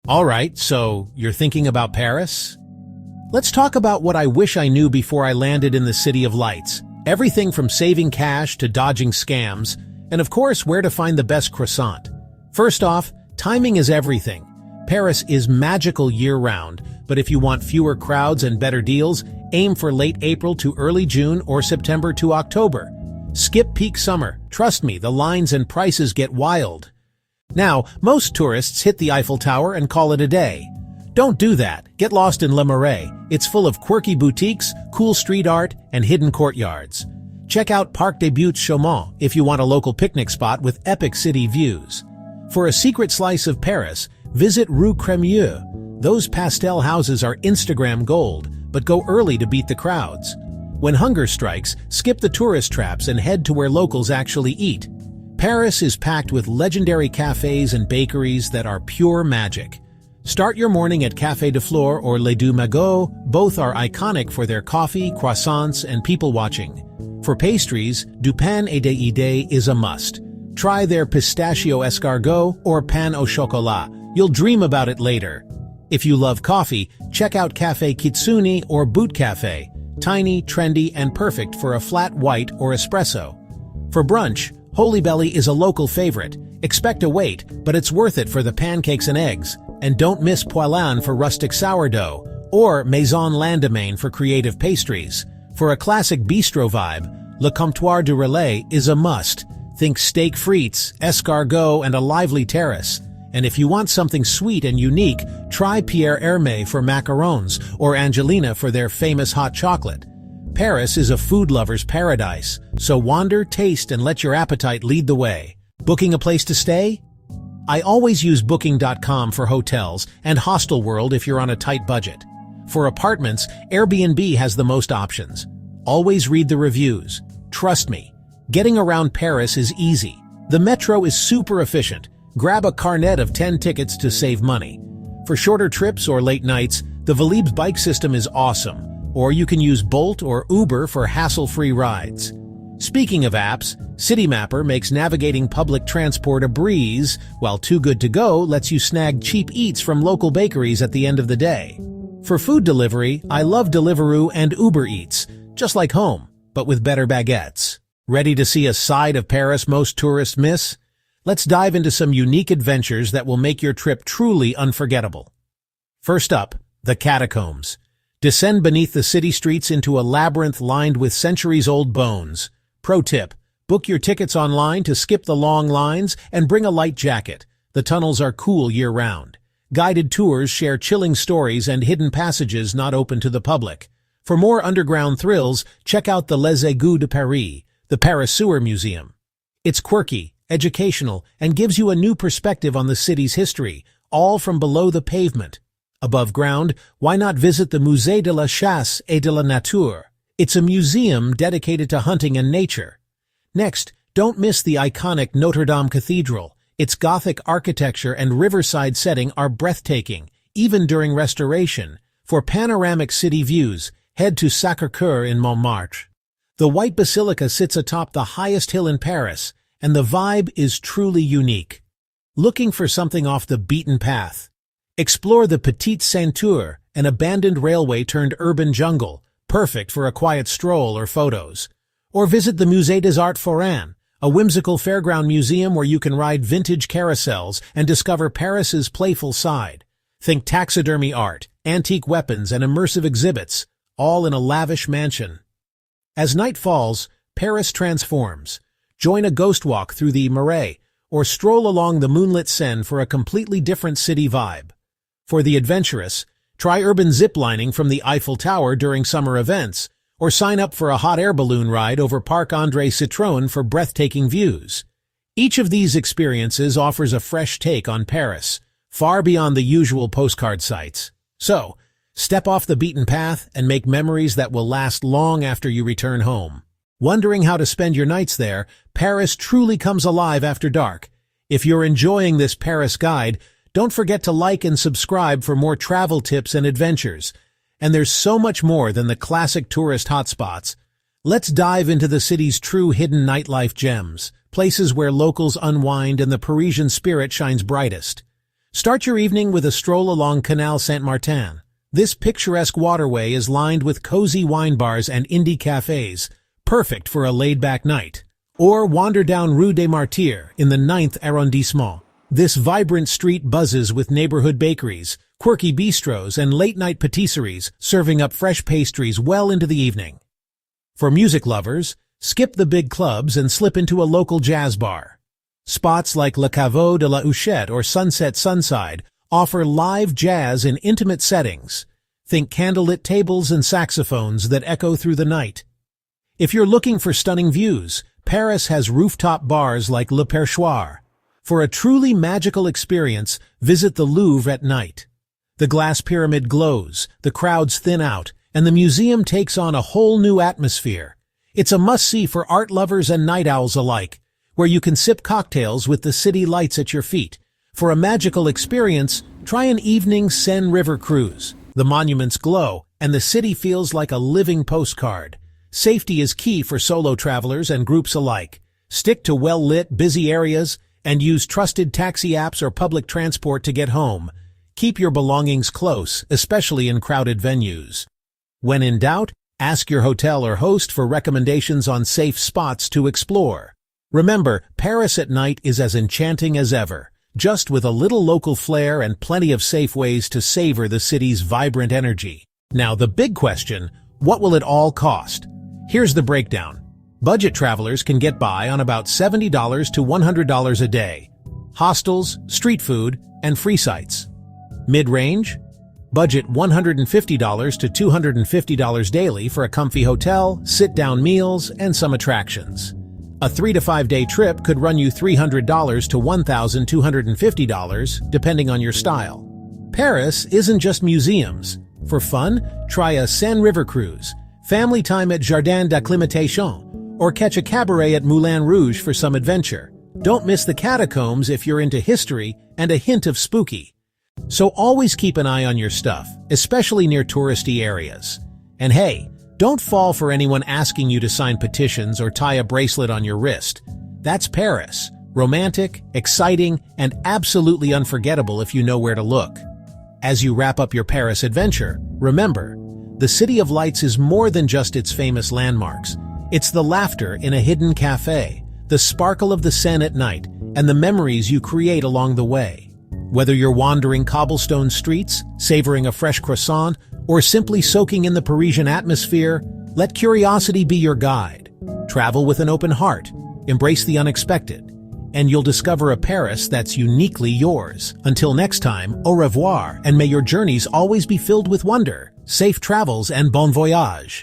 Alright, so you're thinking about Paris? Let's talk about what I wish I knew before I landed in the City of Lights. Everything from saving cash to dodging scams, and of course where to find the best croissant. First off, timing is everything. Paris is magical year-round, but if you want fewer crowds and better deals, aim for late April to early June or September to October. Skip peak summer. Trust me, the lines and prices get wild. Now, most tourists hit the Eiffel Tower and call it a day. Don't do that. Get lost in Le Marais. It's full of quirky boutiques, cool street art, and hidden courtyards. Check out Parc des Buttes-Chaumont if you want a local picnic spot with epic city views. For a secret slice of Paris, visit Rue Crémieux. Those pastel houses are Instagram gold, but go early to beat the crowds. When hunger strikes, skip the tourist traps and head to where locals actually eat. Paris is packed with legendary cafés and bakeries that are pure magic. Start your morning at Café de Flore or Les Deux Magots. Both are iconic for their coffee, croissants, and people-watching. For pastries, du pain et des idées is a must. Try their pistachio escargot or pain au chocolat. You'll dream about it later. If you love coffee, check out Café Kitsune or Boot Cafe. Tiny, trendy, and perfect for a flat white or espresso. For brunch, Holy Belly is a local favorite. Expect a wait, but it's worth it for the pancakes and eggs. And don't miss Poilâne for rustic sourdough, or Maison Landemain for creative pastries. For a classic bistro vibe, Le Comptoir du Relais is a must. Think steak frites, escargot, and a lively terrace. And if you want something sweet and unique, try Pierre Hermé for macarons or Angelina for their famous hot chocolate. Paris is a food lover's paradise, so wander, taste, and let your appetite lead the way. Booking a place to stay? I always use Booking.com for hotels and Hostelworld if you're on a tight budget. For apartments, Airbnb has the most options. Always read the reviews. Trust me, getting around Paris is easy. The metro is super efficient. Grab a carnet of 10 tickets to save money. For shorter trips or late nights, the Velibs bike system is awesome. Or you can use Bolt or Uber for hassle-free rides. Speaking of apps, Citymapper makes navigating public transport a breeze, while Too Good To Go lets you snag cheap eats from local bakeries at the end of the day. For food delivery, I love Deliveroo and Uber Eats, just like home, but with better baguettes. Ready to see a side of Paris most tourists miss? Let's dive into some unique adventures that will make your trip truly unforgettable. First up, the catacombs. Descend beneath the city streets into a labyrinth lined with centuries-old bones. Pro tip, book your tickets online to skip the long lines and bring a light jacket. The tunnels are cool year-round. Guided tours share chilling stories and hidden passages not open to the public. For more underground thrills, check out the Les Égouts de Paris, the Paris Sewer Museum. It's quirky, educational, and gives you a new perspective on the city's history, all from below the pavement. Above ground, why not visit the Musée de la Chasse et de la Nature? It's a museum dedicated to hunting and nature. Next, don't miss the iconic Notre Dame Cathedral. Its Gothic architecture and riverside setting are breathtaking, even during restoration. For panoramic city views, head to Sacré-Cœur in Montmartre. The White Basilica sits atop the highest hill in Paris, and the vibe is truly unique. Looking for something off the beaten path? Explore the Petite Ceinture, an abandoned railway turned urban jungle, perfect for a quiet stroll or photos. Or visit the Musée des Arts Forains, a whimsical fairground museum where you can ride vintage carousels and discover Paris's playful side. Think taxidermy art, antique weapons, and immersive exhibits, all in a lavish mansion. As night falls, Paris transforms. Join a ghost walk through the Marais, or stroll along the moonlit Seine for a completely different city vibe. For the adventurous, try urban ziplining from the Eiffel Tower during summer events, or sign up for a hot air balloon ride over Parc André Citroën for breathtaking views. Each of these experiences offers a fresh take on Paris, far beyond the usual postcard sites. So, step off the beaten path and make memories that will last long after you return home. Wondering how to spend your nights there? Paris truly comes alive after dark. If you're enjoying this Paris guide, don't forget to like and subscribe for more travel tips and adventures. And there's so much more than the classic tourist hotspots. Let's dive into the city's true hidden nightlife gems, places where locals unwind and the Parisian spirit shines brightest. Start your evening with a stroll along Canal Saint-Martin. This picturesque waterway is lined with cozy wine bars and indie cafés, perfect for a laid-back night. Or wander down Rue des Martyrs in the 9th arrondissement. This vibrant street buzzes with neighborhood bakeries, quirky bistros, and late-night patisseries serving up fresh pastries well into the evening. For music lovers, skip the big clubs and slip into a local jazz bar. Spots like Le Caveau de la Huchette or Sunset Sunside offer live jazz in intimate settings. Think candlelit tables and saxophones that echo through the night. If you're looking for stunning views, Paris has rooftop bars like Le Perchoir. For a truly magical experience, visit the Louvre at night. The glass pyramid glows, the crowds thin out, and the museum takes on a whole new atmosphere. It's a must-see for art lovers and night owls alike, where you can sip cocktails with the city lights at your feet. For a magical experience, try an evening Seine River cruise. The monuments glow, and the city feels like a living postcard. Safety is key for solo travelers and groups alike. Stick to well-lit, busy areas, and use trusted taxi apps or public transport to get home. Keep your belongings close, especially in crowded venues. When in doubt, ask your hotel or host for recommendations on safe spots to explore. Remember, Paris at night is as enchanting as ever, just with a little local flair and plenty of safe ways to savor the city's vibrant energy. Now, the big question, what will it all cost? Here's the breakdown. Budget travelers can get by on about $70 to $100 a day. Hostels, street food, and free sites. Mid-range? Budget $150 to $250 daily for a comfy hotel, sit-down meals, and some attractions. A 3 to 5 day trip could run you $300 to $1,250, depending on your style. Paris isn't just museums. For fun, try a Seine River cruise, family time at Jardin d'Acclimatation, or catch a cabaret at Moulin Rouge for some adventure. Don't miss the catacombs if you're into history and a hint of spooky. So always keep an eye on your stuff, especially near touristy areas. And hey, don't fall for anyone asking you to sign petitions or tie a bracelet on your wrist. That's Paris. Romantic, exciting, and absolutely unforgettable if you know where to look. As you wrap up your Paris adventure, remember, the City of Lights is more than just its famous landmarks. It's the laughter in a hidden café, the sparkle of the Seine at night, and the memories you create along the way. Whether you're wandering cobblestone streets, savoring a fresh croissant, or simply soaking in the Parisian atmosphere, let curiosity be your guide. Travel with an open heart, embrace the unexpected, and you'll discover a Paris that's uniquely yours. Until next time, au revoir, and may your journeys always be filled with wonder. Safe travels and bon voyage.